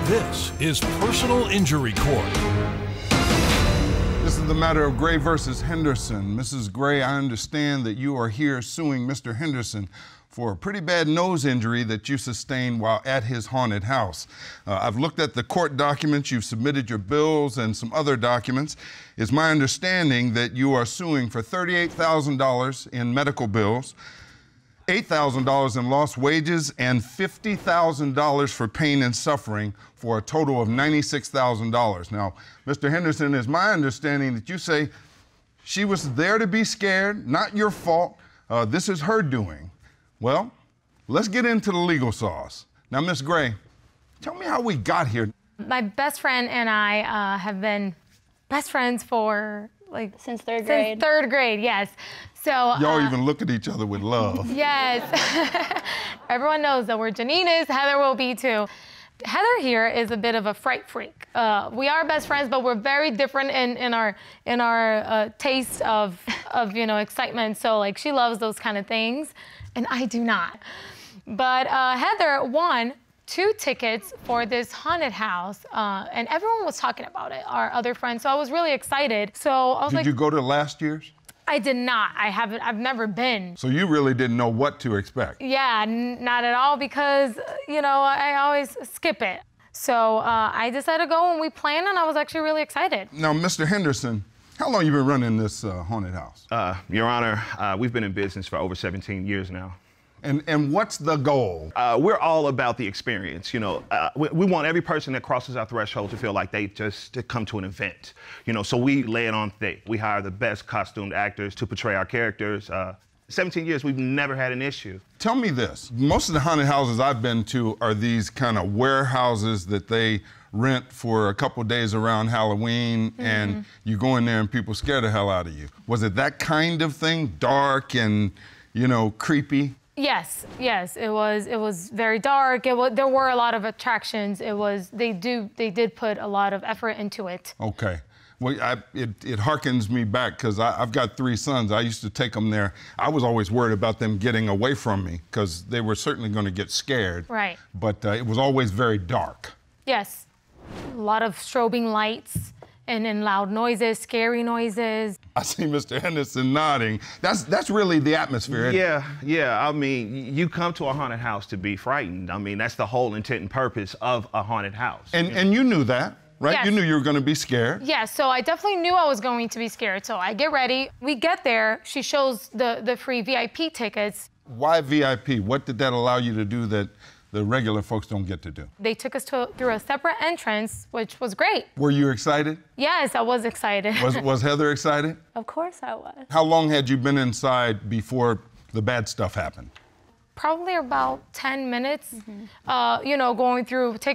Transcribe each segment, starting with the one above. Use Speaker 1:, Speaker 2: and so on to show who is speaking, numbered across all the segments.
Speaker 1: This is Personal Injury Court.
Speaker 2: This is the matter of Gray versus Henderson. Mrs. Gray, I understand that you are here suing Mr. Henderson for a pretty bad nose injury that you sustained while at his haunted house. I've looked at the court documents, you've submitted your bills and some other documents. It's my understanding that you are suing for $38,000 in medical bills, $8,000 in lost wages, and $50,000 for pain and suffering, for a total of $96,000. Now, Mr. Henderson, it's my understanding that you say she was there to be scared, not your fault. This is her doing. Well, let's get into the legal sauce. Now, Miss Gray, tell me how we got here.
Speaker 3: My best friend and I have been best friends for
Speaker 4: since third grade.
Speaker 3: Since third grade, yes. So
Speaker 2: y'all even look at each other with love.
Speaker 3: Yes. Everyone knows that where Janine is, Heather will be too. Heather here is a bit of a fright freak. We are best friends, but we're very different in our taste of excitement. So she loves those kind of things, and I do not. But Heather won 2 tickets for this haunted house, and everyone was talking about it, our other friends. So I was really excited. So I was
Speaker 2: Did you go to last year's?
Speaker 3: I did not. I've never been.
Speaker 2: So you really didn't know what to expect?
Speaker 3: Yeah, not at all, because, I always skip it. So I decided to go, and we planned, and I was actually really excited.
Speaker 2: Now, Mr. Henderson, how long you been running this haunted house?
Speaker 5: Your Honor, we've been in business for over 17 years now.
Speaker 2: And what's the goal?
Speaker 5: We're all about the experience. We want every person that crosses our threshold to feel like they just come to an event. So we lay it on thick. We hire the best costumed actors to portray our characters. 17 years, we've never had an issue.
Speaker 2: Tell me this. Most of the haunted houses I've been to are these kind of warehouses that they rent for a couple days around Halloween, and you go in there and people scare the hell out of you. Was it that kind of thing? Dark and, creepy?
Speaker 3: Yes, it was very dark. There were a lot of attractions. They did put a lot of effort into it.
Speaker 2: Okay. Well, it harkens me back, because I've got 3 sons. I used to take them there. I was always worried about them getting away from me, because they were certainly going to get scared.
Speaker 3: Right.
Speaker 2: But it was always very dark.
Speaker 3: Yes, a lot of strobing lights and then loud noises, scary noises.
Speaker 2: I see Mr. Henderson nodding. That's really the atmosphere.
Speaker 5: Yeah. I mean, you come to a haunted house to be frightened. I mean, that's the whole intent and purpose of a haunted house.
Speaker 2: And you knew that, right?
Speaker 3: Yes.
Speaker 2: You knew you were going to be scared.
Speaker 3: Yeah, so I definitely knew I was going to be scared. So I get ready. We get there. She shows the free VIP tickets.
Speaker 2: Why VIP? What did that allow you to do that the regular folks don't get to do?
Speaker 3: They took us through a separate entrance, which was great.
Speaker 2: Were you excited?
Speaker 3: Yes, I was excited.
Speaker 2: Was Heather excited?
Speaker 4: Of course I was.
Speaker 2: How long had you been inside before the bad stuff happened?
Speaker 3: Probably about 10 minutes, taking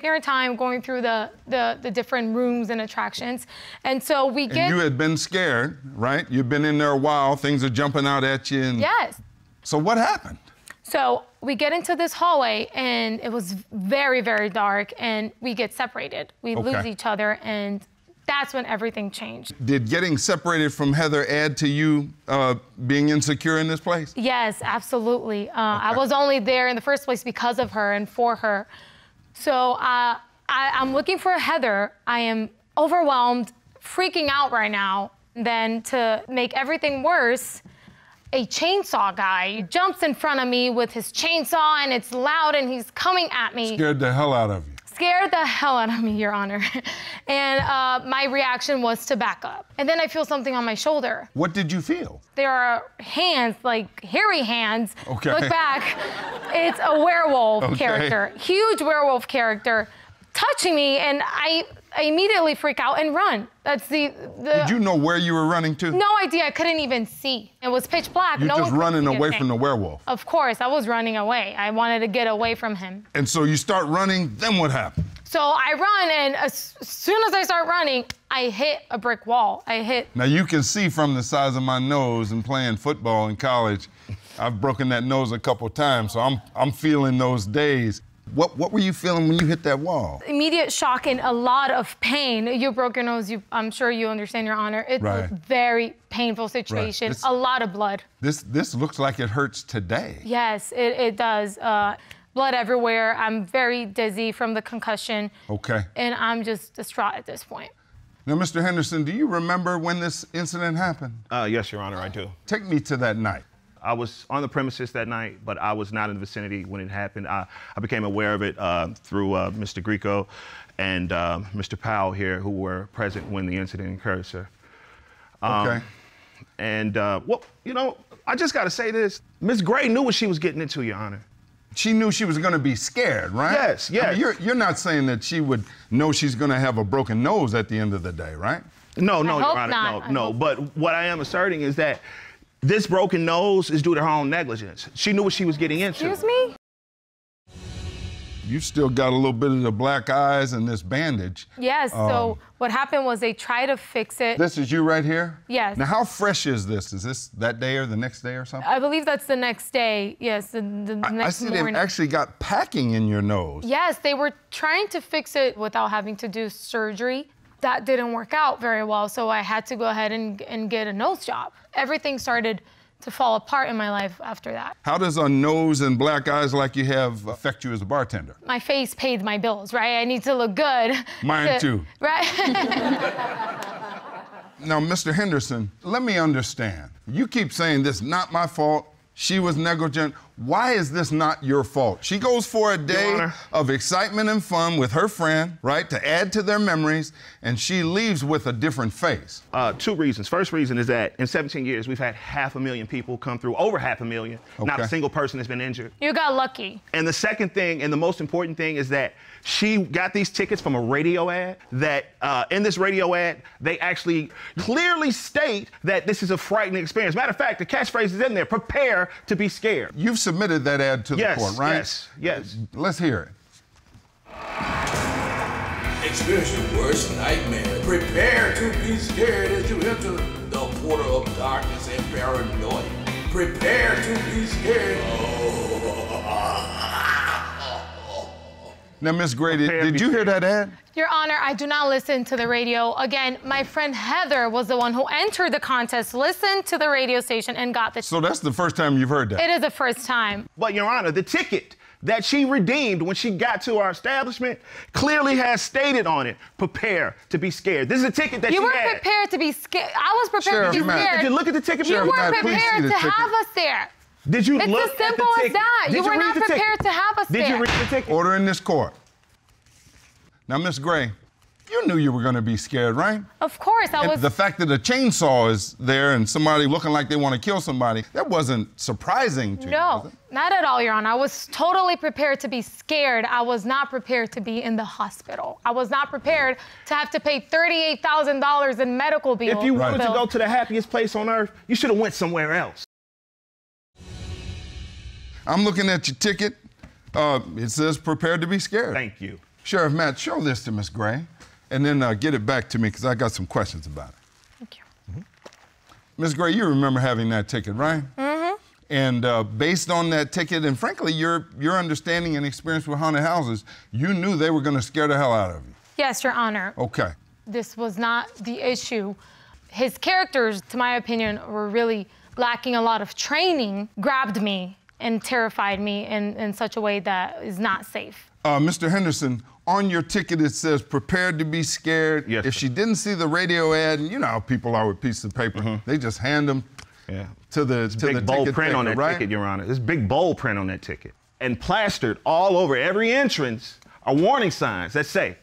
Speaker 3: our time, going through the different rooms and attractions. And so we get...
Speaker 2: And you had been scared, right? You've been in there a while, things are jumping out at you. And...
Speaker 3: Yes.
Speaker 2: So what happened?
Speaker 3: So we get into this hallway, and it was very, very dark, and we get separated. We lose each other, and that's when everything changed.
Speaker 2: Did getting separated from Heather add to you being insecure in this place?
Speaker 3: Yes, absolutely. I was only there in the first place because of her and for her. So I'm looking for Heather. I am overwhelmed, freaking out right now. Then to make everything worse, a chainsaw guy jumps in front of me with his chainsaw, and it's loud, and he's coming at me.
Speaker 2: Scared the hell out of you.
Speaker 3: Scared the hell out of me, Your Honor. And my reaction was to back up. And then I feel something on my shoulder.
Speaker 2: What did you feel?
Speaker 3: There are hands, hairy hands.
Speaker 2: Okay.
Speaker 3: Look back. It's a werewolf character, huge werewolf character, touching me, and I immediately freak out and run. That's the...
Speaker 2: Did you know where you were running to?
Speaker 3: No idea. I couldn't even see. It was pitch black.
Speaker 2: You're just running away from the werewolf.
Speaker 3: Of course, I was running away. I wanted to get away from him.
Speaker 2: And so you start running, then what happened?
Speaker 3: So I run, and as soon as I start running, I hit a brick wall.
Speaker 2: Now you can see from the size of my nose and playing football in college, I've broken that nose a couple times, so I'm feeling those days. What were you feeling when you hit that wall?
Speaker 3: Immediate shock and a lot of pain. You broke your nose, I'm sure you understand, Your Honor. It's a very painful situation, a lot of blood.
Speaker 2: This looks like it hurts today.
Speaker 3: Yes, it does. blood everywhere. I'm very dizzy from the concussion.
Speaker 2: Okay.
Speaker 3: And I'm just distraught at this point.
Speaker 2: Now, Mr. Henderson, do you remember when this incident happened?
Speaker 5: Yes, Your Honor, I do.
Speaker 2: Take me to that night.
Speaker 5: I was on the premises that night, but I was not in the vicinity when it happened. I became aware of it through Mr. Greco and Mr. Powell here, who were present when the incident occurred, sir.
Speaker 2: Okay.
Speaker 5: And, well, you know, I just got to say this. Ms. Gray knew what she was getting into, Your Honor.
Speaker 2: She knew she was going to be scared, right?
Speaker 5: Yes, yes.
Speaker 2: I mean, you're not saying that she would know she's going to have a broken nose at the end of the day, right?
Speaker 5: No,
Speaker 3: I
Speaker 5: Your
Speaker 3: hope
Speaker 5: Honor,
Speaker 3: not.
Speaker 5: no. But what I am asserting is that this broken nose is due to her own negligence. She knew what she was getting into.
Speaker 3: Excuse me?
Speaker 2: You still got a little bit of the black eyes and this bandage.
Speaker 3: Yes, so what happened was they tried to fix it.
Speaker 2: This is you right here?
Speaker 3: Yes.
Speaker 2: Now, how fresh is this? Is this that day or the next day or something?
Speaker 3: I believe that's the next day. Yes, the next
Speaker 2: I see
Speaker 3: morning.
Speaker 2: they've actually got packing in your nose.
Speaker 3: Yes, they were trying to fix it without having to do surgery. That didn't work out very well, so I had to go ahead and get a nose job. Everything started to fall apart in my life after that.
Speaker 2: How does a nose and black eyes like you have affect you as a bartender?
Speaker 3: My face paid my bills, right? I need to look good.
Speaker 2: Mine too.
Speaker 3: Right?
Speaker 2: Now, Mr. Henderson, let me understand. You keep saying this is not my fault. She was negligent. Why is this not your fault? She goes for a day of excitement and fun with her friend, right, to add to their memories, and she leaves with a different face.
Speaker 5: Two reasons. First reason is that in 17 years, we've had 500,000 people come through, over 500,000.
Speaker 2: Okay.
Speaker 5: Not a single person has been injured.
Speaker 3: You got lucky.
Speaker 5: And the second thing, and the most important thing, is that she got these tickets from a radio ad that, in this radio ad, they actually clearly state that this is a frightening experience. Matter of fact, the catchphrase is in there, prepare to be scared.
Speaker 2: You've submitted that ad to the court, right?
Speaker 5: Yes.
Speaker 2: Let's hear it.
Speaker 6: Experience your worst nightmare. Prepare to be scared as you enter the portal of darkness and paranoia. Prepare to be scared.
Speaker 2: Now, Ms. Gray, did you hear that ad?
Speaker 3: Your Honor, I do not listen to the radio. Again, my friend Heather was the one who entered the contest, listened to the radio station, and got the...
Speaker 2: So that's the first time you've heard that?
Speaker 3: It is the first time.
Speaker 5: But, Your Honor, the ticket that she redeemed when she got to our establishment clearly has stated on it, prepare to be scared. This is a ticket that
Speaker 3: You
Speaker 5: she
Speaker 3: weren't
Speaker 5: had.
Speaker 3: prepared to be scared. I was prepared to be
Speaker 2: Sheriff Matt.
Speaker 3: scared.
Speaker 5: Did you look at the ticket?
Speaker 3: You
Speaker 2: Sheriff
Speaker 3: weren't
Speaker 2: Matt, please see
Speaker 3: prepared
Speaker 2: the
Speaker 3: to
Speaker 2: ticket.
Speaker 3: have us there.
Speaker 5: Did you
Speaker 3: It's
Speaker 5: look
Speaker 3: as
Speaker 5: at the
Speaker 3: simple as
Speaker 5: ticket?
Speaker 3: that.
Speaker 5: Did
Speaker 3: You were
Speaker 5: read
Speaker 3: not
Speaker 5: the ticket?
Speaker 3: prepared to have us
Speaker 5: Did
Speaker 3: there.
Speaker 5: you read the ticket?
Speaker 2: Order in this court. Now, Ms. Gray, you knew you were going to be scared, right?
Speaker 3: Of course, I
Speaker 2: And
Speaker 3: was...
Speaker 2: the fact that a chainsaw is there and somebody looking like they want to kill somebody, that wasn't surprising to you, was
Speaker 3: No,
Speaker 2: it?
Speaker 3: not at all, Your Honor. I was totally prepared to be scared. I was not prepared to be in the hospital. I was not prepared to have to pay $38,000 in medical bills.
Speaker 5: If you wanted to go to the happiest place on earth, you should have went somewhere else.
Speaker 2: I'm looking at your ticket. It says prepared to be scared.
Speaker 5: Thank you.
Speaker 2: Sheriff Matt, show this to Ms. Gray and then get it back to me because I got some questions about it.
Speaker 3: Thank you.
Speaker 2: Ms. Gray, you remember having that ticket, right? Mm-hmm. And based on that ticket, and frankly, your understanding and experience with haunted houses, you knew they were going to scare the hell out of you.
Speaker 3: Yes, Your Honor.
Speaker 2: Okay.
Speaker 3: This was not the issue. His characters, to my opinion, were really lacking a lot of training, grabbed me and terrified me in such a way that is not safe.
Speaker 2: Mr. Henderson, on your ticket it says prepared to be scared.
Speaker 5: Yes,
Speaker 2: if
Speaker 5: sir.
Speaker 2: she didn't see the radio ad, and you know how people are with pieces of paper, they just hand them to the
Speaker 5: Big bold
Speaker 2: ticket
Speaker 5: print on
Speaker 2: taker,
Speaker 5: that
Speaker 2: right?
Speaker 5: ticket, Your Honor. There's big bold print on that ticket. And plastered all over every entrance are warning signs that say,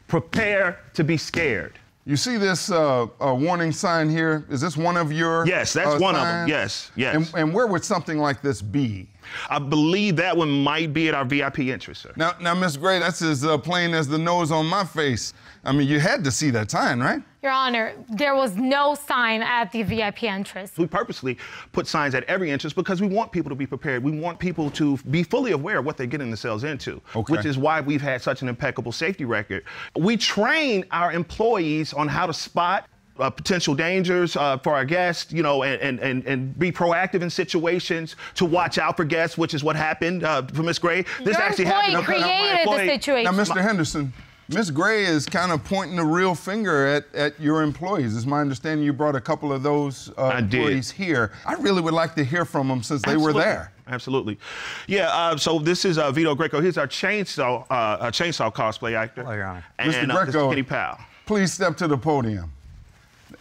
Speaker 5: prepare to be scared.
Speaker 2: You see this warning sign here? Is this one of your
Speaker 5: Yes, that's one of them.
Speaker 2: signs?
Speaker 5: Yes.
Speaker 2: And where would something like this be?
Speaker 5: I believe that one might be at our VIP entrance, sir.
Speaker 2: Now, Miss Gray, that's as plain as the nose on my face. I mean, you had to see that sign, right?
Speaker 3: Your Honor, there was no sign at the VIP entrance.
Speaker 5: We purposely put signs at every entrance because we want people to be prepared. We want people to be fully aware of what they're getting themselves into, which is why we've had such an impeccable safety record. We train our employees on how to spot potential dangers for our guests, you know, and be proactive in situations, to watch out for guests, which is what happened for Miss Gray. This
Speaker 3: Your
Speaker 5: actually
Speaker 3: employee
Speaker 5: happened.
Speaker 3: created the situation.
Speaker 2: Now, Mr. Henderson, Miss Gray is kind of pointing the real finger at your employees. It's my understanding you brought a couple of those employees here. I really would like to hear from them since they were there.
Speaker 5: Absolutely. Yeah, so this is Vito Greco. He's our chainsaw cosplay actor.
Speaker 7: Oh, Your Honor.
Speaker 5: And
Speaker 2: Mr.
Speaker 5: this is
Speaker 2: Greco,
Speaker 5: Kenny Powell.
Speaker 2: please step to the podium.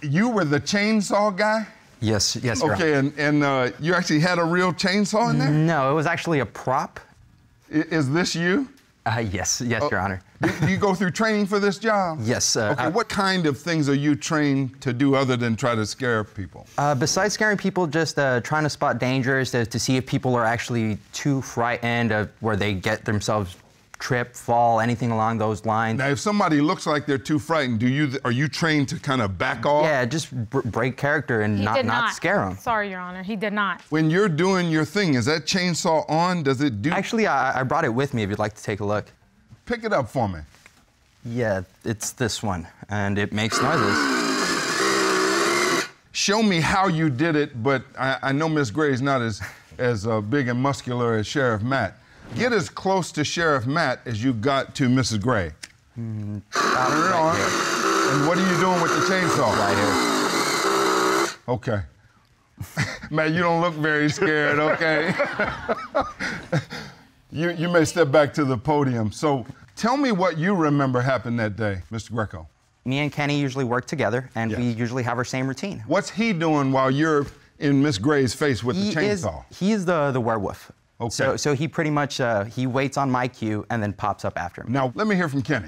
Speaker 2: You were the chainsaw guy?
Speaker 7: Yes, Your Honor.
Speaker 2: Okay, and you actually had a real chainsaw in there?
Speaker 7: No, it was actually a prop.
Speaker 2: Is this you?
Speaker 7: Yes, Your Honor.
Speaker 2: Do you go through training for this job?
Speaker 7: Yes.
Speaker 2: Okay, what kind of things are you trained to do other than try to scare people?
Speaker 7: Besides scaring people, just trying to spot dangers, to see if people are actually too frightened, where they get themselves trip, fall, anything along those lines.
Speaker 2: Now, if somebody looks like they're too frightened, are you trained to kind of back off?
Speaker 7: Yeah, just break character and not scare them.
Speaker 3: Sorry, Your Honor, he did not.
Speaker 2: When you're doing your thing, is that chainsaw on? Does it do?
Speaker 7: Actually, I brought it with me if you'd like to take a look.
Speaker 2: Pick it up for me.
Speaker 7: Yeah, it's this one, and it makes noises.
Speaker 2: Show me how you did it, but I know Miss Gray's not as big and muscular as Sheriff Matt. Get as close to Sheriff Matt as you got to Mrs. Gray. Turn it on. And what are you doing with the chainsaw?
Speaker 7: Right here.
Speaker 2: Okay. Matt, you don't look very scared, okay? You may step back to the podium. So tell me what you remember happened that day, Mr. Greco.
Speaker 7: Me and Kenny usually work together, and
Speaker 2: Yes.
Speaker 7: we usually have our same routine.
Speaker 2: What's he doing while you're in Miss Gray's face with the chainsaw?
Speaker 7: He is the werewolf.
Speaker 2: Okay.
Speaker 7: So he pretty much, he waits on my cue and then pops up after me.
Speaker 2: Now, let me hear from Kenny.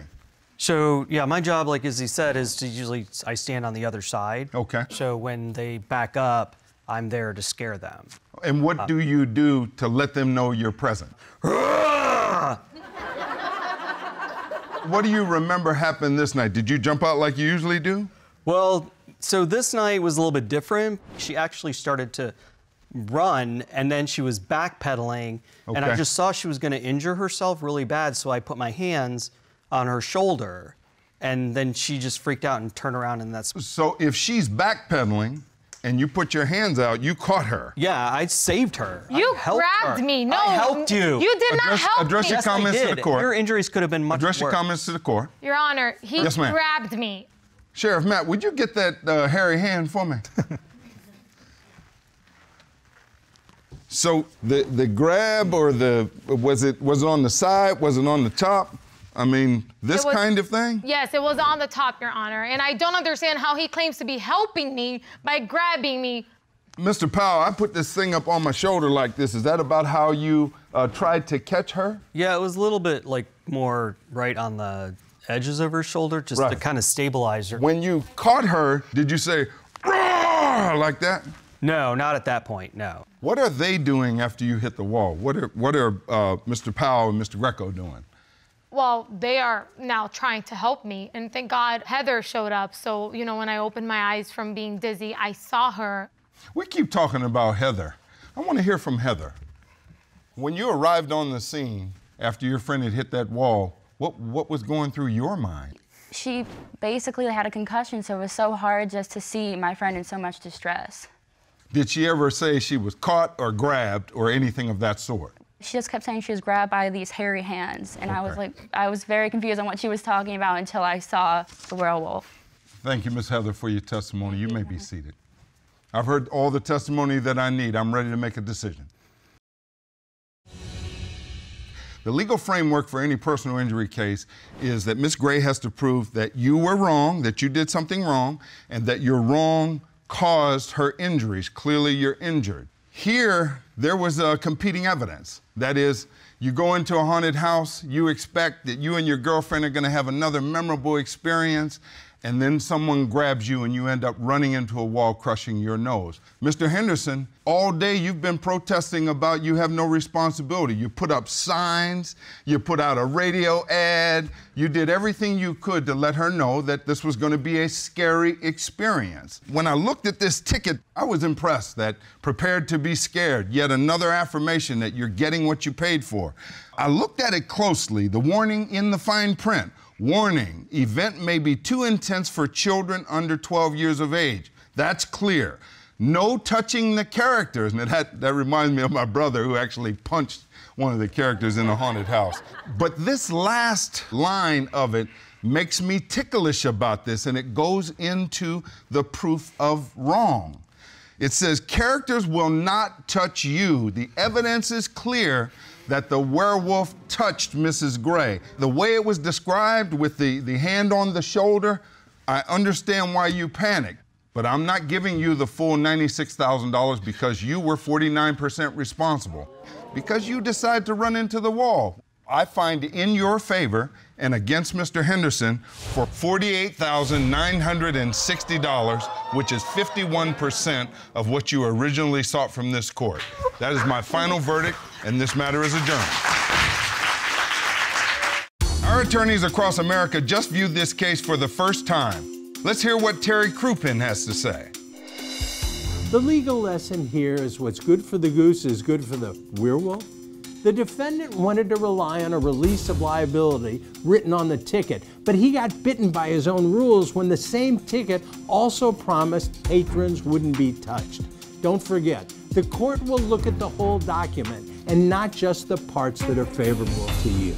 Speaker 8: So, yeah, my job, like as he said, is to I stand on the other side.
Speaker 2: Okay.
Speaker 8: So when they back up, I'm there to scare them.
Speaker 2: And what do you do to let them know you're present? What do you remember happened this night? Did you jump out like you usually do?
Speaker 8: Well, so this night was a little bit different. She actually started to run, and then she was backpedaling, and I
Speaker 2: Okay.
Speaker 8: just saw she was going to injure herself really bad, so I put my hands on her shoulder, and then she just freaked out and turned around, and that's...
Speaker 2: So if she's backpedaling and you put your hands out, you caught her.
Speaker 8: Yeah, I saved her.
Speaker 3: You
Speaker 8: I helped
Speaker 3: grabbed
Speaker 8: her.
Speaker 3: me. No,
Speaker 8: I helped you.
Speaker 3: You did not help
Speaker 2: address
Speaker 3: me.
Speaker 2: your
Speaker 8: Yes, I
Speaker 2: comments to
Speaker 8: did.
Speaker 2: the court.
Speaker 8: Your injuries could have been much
Speaker 2: Address your
Speaker 8: worse.
Speaker 2: comments to the court.
Speaker 3: Your Honor, he
Speaker 2: Yes, ma'am.
Speaker 3: grabbed me.
Speaker 2: Sheriff Matt, would you get that hairy hand for me? So the grab or was it on the side? Was it on the top? I mean, this kind of thing?
Speaker 3: Yes, it was on the top, Your Honor. And I don't understand how he claims to be helping me by grabbing me.
Speaker 2: Mr. Powell, I put this thing up on my shoulder like this. Is that about how you tried to catch her?
Speaker 8: Yeah, it was a little bit like more right on the edges of her shoulder, just to
Speaker 2: Right.
Speaker 8: kind of stabilize her.
Speaker 2: When you caught her, did you say, "Roar," like that?
Speaker 8: No, not at that point, no.
Speaker 2: What are they doing after you hit the wall? What are Mr. Powell and Mr. Greco doing?
Speaker 3: Well, they are now trying to help me. And thank God Heather showed up. So, you know, when I opened my eyes from being dizzy, I saw her.
Speaker 2: We keep talking about Heather. I want to hear from Heather. When you arrived on the scene after your friend had hit that wall, what was going through your mind?
Speaker 4: She basically had a concussion, so it was so hard just to see my friend in so much distress.
Speaker 2: Did she ever say she was caught or grabbed or anything of that sort?
Speaker 4: She just kept saying she was grabbed by these hairy hands, and I was very confused on what she was talking about until I saw the werewolf.
Speaker 2: Thank you, Ms. Heather, for your testimony. You may be seated. I've heard all the testimony that I need. I'm ready to make a decision. The legal framework for any personal injury case is that Ms. Gray has to prove that you were wrong, that you did something wrong, and that your wrong caused her injuries. Clearly, you're injured. Here, there was competing evidence. That is, you go into a haunted house, you expect that you and your girlfriend are going to have another memorable experience, and then someone grabs you and you end up running into a wall, crushing your nose. Mr. Henderson, all day you've been protesting about you have no responsibility. You put up signs, you put out a radio ad, you did everything you could to let her know that this was going to be a scary experience. When I looked at this ticket, I was impressed that prepared to be scared, yet another affirmation that you're getting what you paid for. I looked at it closely, the warning in the fine print. Warning, event may be too intense for children under 12 years of age. That's clear. No touching the characters. And that reminds me of my brother who actually punched one of the characters in a haunted house. But this last line of it makes me ticklish about this, and it goes into the proof of wrong. It says, characters will not touch you. The evidence is clear that the werewolf touched Mrs. Gray. The way it was described with the hand on the shoulder, I understand why you panicked, but I'm not giving you the full $96,000 because you were 49% responsible, because you decided to run into the wall. I find in your favor and against Mr. Henderson for $48,960, which is 51% of what you originally sought from this court. That is my final verdict, and this matter is adjourned. Our attorneys across America just viewed this case for the first time. Let's hear what Terry Krupin has to say.
Speaker 9: The legal lesson here is what's good for the goose is good for the werewolf. The defendant wanted to rely on a release of liability written on the ticket, but he got bitten by his own rules when the same ticket also promised patrons wouldn't be touched. Don't forget, the court will look at the whole document and not just the parts that are favorable to you.